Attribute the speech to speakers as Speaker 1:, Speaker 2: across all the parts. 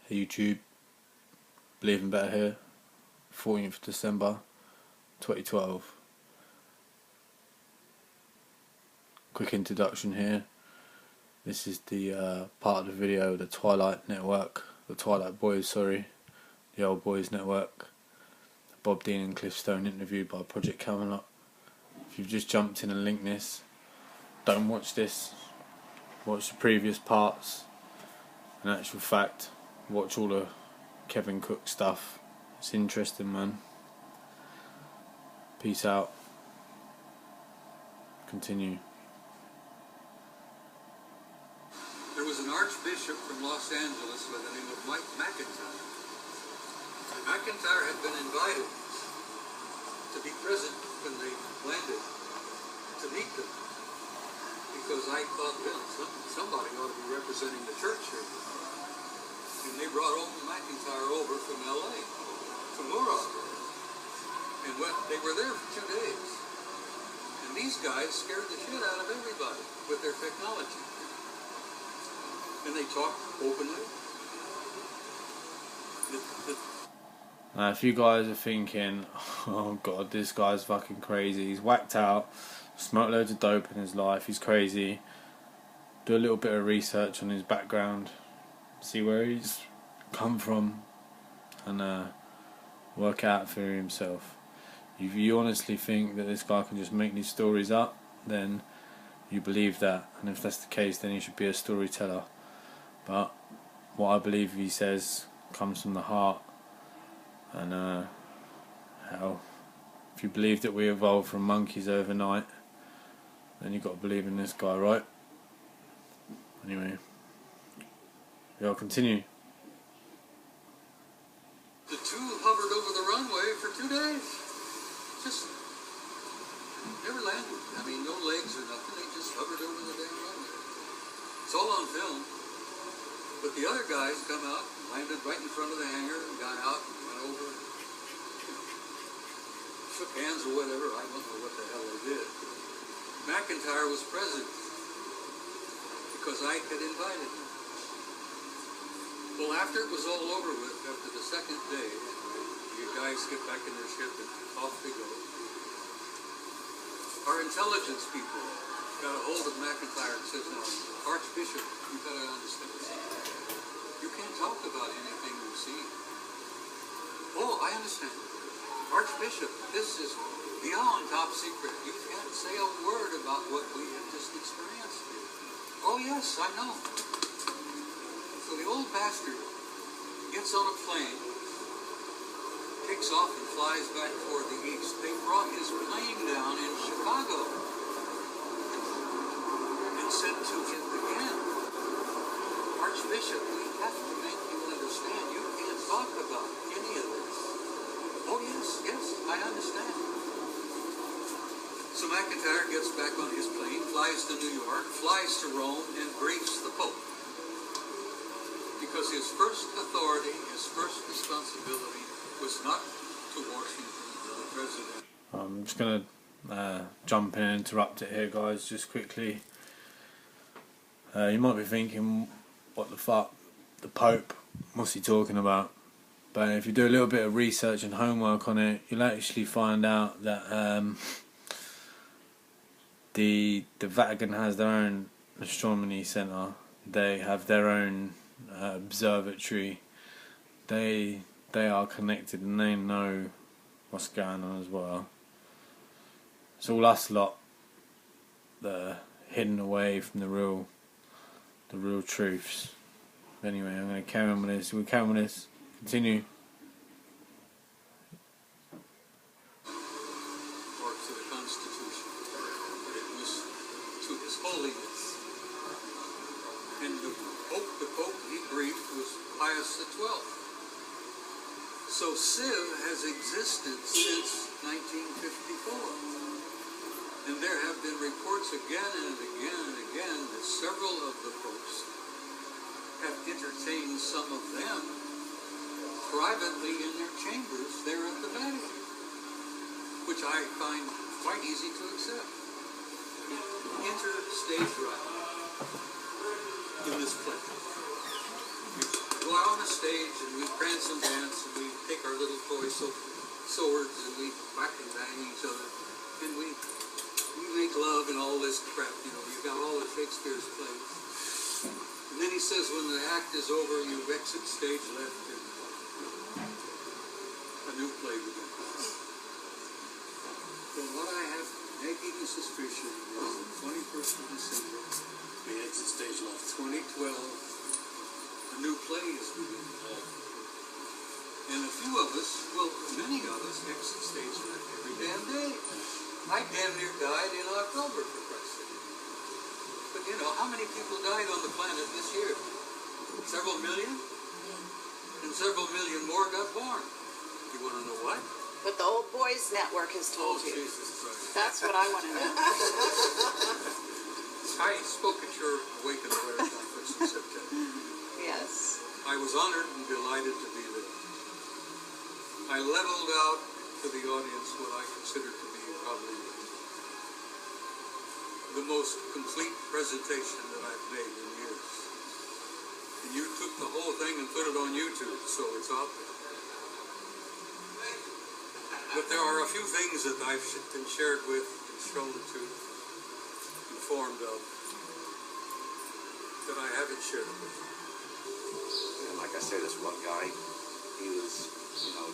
Speaker 1: Hey YouTube, Believing Better here, 14th December 2012. Quick introduction here. This is the part of the video, the Twilight Network, the Twilight Boys, the Old Boys Network. Bob Dean and Cliff Stone interviewed by Project Camelot. If you've just jumped in and linked this, don't watch this. Watch the previous parts. In actual fact, watch all the Kevin Cook stuff. It's interesting, man. Peace out. Continue.
Speaker 2: There was an archbishop from Los Angeles by the name of Mike McIntyre. McIntyre had been invited to be present when they landed to meet them, because I thought, well, somebody ought to be representing the church here. And they brought McIntyre over from LA to Muroc. And they were there for 2 days. And these guys scared the shit out of everybody with their technology. And they talked openly.
Speaker 1: Now, if you guys are thinking, oh god, this guy's fucking crazy, he's whacked out, smoked loads of dope in his life, he's crazy, do a little bit of research on his background, see where he's come from, and work out for himself. If you honestly think that this guy can just make these stories up, then you believe that, and if that's the case, then he should be a storyteller. But what I believe he says comes from the heart. And hell, if you believe that we evolved from monkeys overnight, then you've got to believe in this guy, right? Anyway, I'll continue.
Speaker 2: The two hovered over the runway for 2 days. Just never landed. I mean, no legs or nothing. They just hovered over the damn runway. It's all on film. But the other guys come out, landed right in front of the hangar, and got out and went over, shook hands or whatever. I don't know what the hell they did. McIntyre was present because I had invited him. Well, after it was all over with, after the second day, the guys get back in their ship and off they go. Our intelligence people got a hold of McIntyre and says, "No, Archbishop, you gotta understand this. You can't talk about anything you've seen." "Oh, I understand. Archbishop, this is beyond top secret. You can't say a word about what we have just experienced here." "Oh, yes, I know." So the old bastard gets on a plane, takes off and flies back toward the east. They brought his plane down in Chicago and said to him again, "Archbishop, we have to make you understand you can't talk about any of this." "Oh, yes, I understand." So McIntyre gets back on his plane, flies to New York, flies to Rome, and briefs the Pope. Because his first authority, his first responsibility was not to Washington, the president.
Speaker 1: I'm just going to jump in and interrupt it here, guys, just quickly. You might be thinking, what the fuck, the Pope, what's he talking about? But if you do a little bit of research and homework on it, you'll actually find out that the Vatican has their own astronomy centre. They have their own observatory. They are connected and they know what's going on as well. It's all us lot that are hidden away from the real truths. Anyway, I'm going to carry on with this. We'll carry on with this. Continue.
Speaker 2: Or to the Constitution. It was to His Holiness. And the Pope he briefed was Pius XII. So CIV has existed since 1954. And there have been reports again and again and again that several of the popes have entertained some of them privately in their chambers there at the Vatican, which I find quite easy to accept. Enter stage right in this place. Go out on the stage and we prance and dance and we take our little toy swords and we whack and bang each other and we make love and all this crap, you know. You got all of Shakespeare's plays. And then he says when the act is over, you exit stage left and a new play begins. So what I have making a suspicion is the 21st of December,
Speaker 3: We exit stage left.
Speaker 2: 2012, a new play is beginning. And a few of us, well, many of us exit stage left every damn day. I damn near died in October, for Christ's sake. But you know, how many people died on the planet this year? Several million? And several million more got born. You want to know what?
Speaker 4: But the Old Boys Network has
Speaker 2: Oh,
Speaker 4: told you.
Speaker 2: Jesus Christ.
Speaker 4: That's what I want to know.
Speaker 2: I spoke at your Awaken the Aware conference in September.
Speaker 4: Yes.
Speaker 2: I was honored and delighted to be there. I leveled out to the audience what I consider to be probably the most complete presentation that I've made in years. And you took the whole thing and put it on YouTube, so it's out there. But there are a few things that I've been shared with, and shown to, informed of, that I haven't shared with you.
Speaker 5: And like I said, this one guy, he was,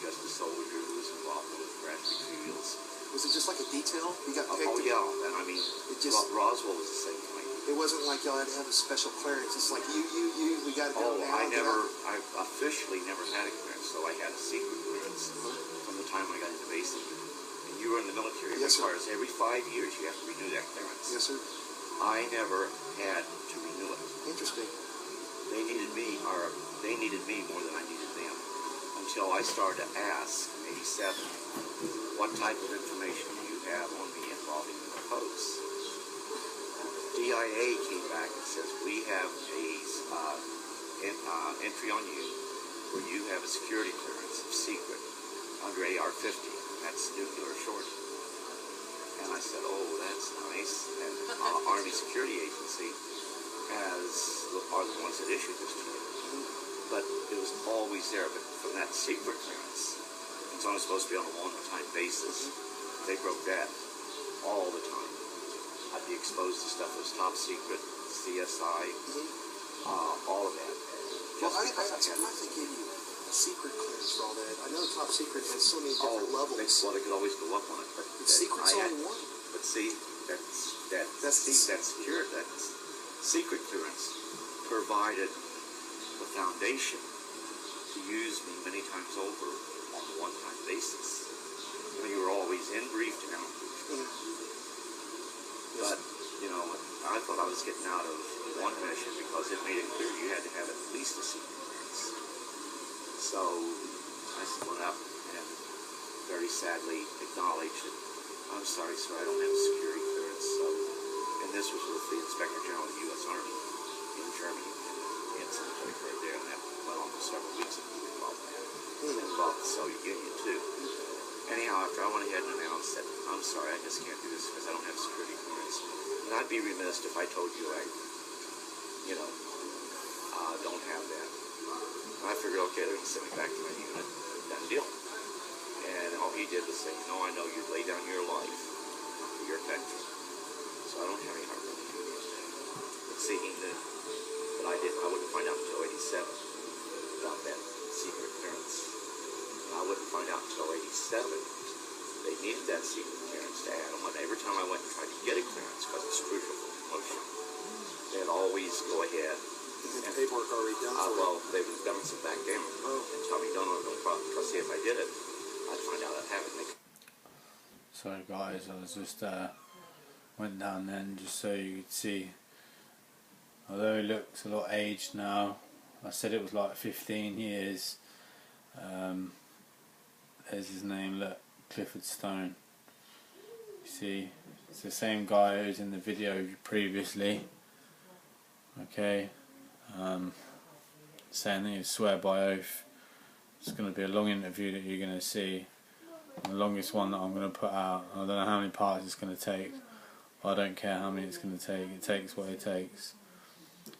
Speaker 5: just a soldier who was involved with Bradford Fields.
Speaker 3: Was it just like a detail? You got picked?
Speaker 5: Oh yeah, and I mean, Roswell was the same way.
Speaker 3: It wasn't like y'all had to have a special clearance. It's like you, we got to go now.
Speaker 5: I officially never had a clearance, so I had a secret clearance from the time I got into basic. And you were in the military. It
Speaker 3: Yes, sir.
Speaker 5: requires every 5 years you have to renew that clearance.
Speaker 3: Yes, sir.
Speaker 5: I never had to renew it.
Speaker 3: Interesting.
Speaker 5: They needed me more than I needed them. Until I started to ask in '87, what type of information do you have on me involving the posts? DIA came back and says, we have a entry on you where you have a security clearance of secret under AR-50. That's nuclear short. And I said, oh, that's nice. And Army Security Agency are the ones that issued this to me. But it was always there. But from that secret clearance, it's only supposed to be on a one-time basis. They broke that all the time. I'd be exposed to stuff that was top secret, CSI, all of that.
Speaker 3: Well, I think gave you a secret clearance for all that. I know top secret has so many different levels.
Speaker 5: Well, they could always go up on it, but
Speaker 3: Secret's only one.
Speaker 5: But see, that secret clearance provided the foundation to use me many times over on a one-time basis. You were always in briefed and out briefed. But, I thought I was getting out of one mission because it made it clear you had to have at least a secret clearance. So I went up and very sadly acknowledged that, I'm sorry, sir, I don't have a security clearance. So, and this was with the Inspector General of the U.S. Army in Germany. And the incident that occurred there, and that went on for several weeks of being involved in that. And involved the Soviet Union, too. Anyhow, after I went ahead and announced that, I'm sorry, I just can't do this because I don't have security clearance. And I'd be remiss if I told you I, don't have that. And I figured, okay, they're going to send me back to my unit. Done deal. And all he did was say, I know you'd lay down your life for your country. So I don't have any heart for you. But see, he knew. But I wouldn't find out until 87 about that secret clearance. And I wouldn't find out until 87 they needed that secret clearance to add on. And every time I went and tried to get a clearance, because it's crucial for promotion, they'd always go ahead.
Speaker 3: And the paperwork already done for
Speaker 5: well, they would bounce it back down and tell me, no problem. Because see, if I did it, I'd find out I'd have it.
Speaker 1: Sorry guys, I was just went down then just so you could see. Although he looks a lot aged now, I said it was like 15 years. There's his name, look, Clifford Stone. You see, it's the same guy who's in the video previously. Okay, saying that you swear by oath. It's going to be a long interview that you're going to see. The longest one that I'm going to put out. I don't know how many parts it's going to take. I don't care how many it's going to take. It takes what it takes.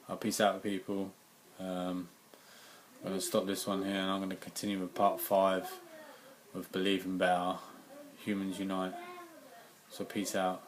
Speaker 1: I'll peace out to people. I'm going to to stop this one here, and I'm going to continue with part 5 of Believing Better, Humans Unite. So peace out.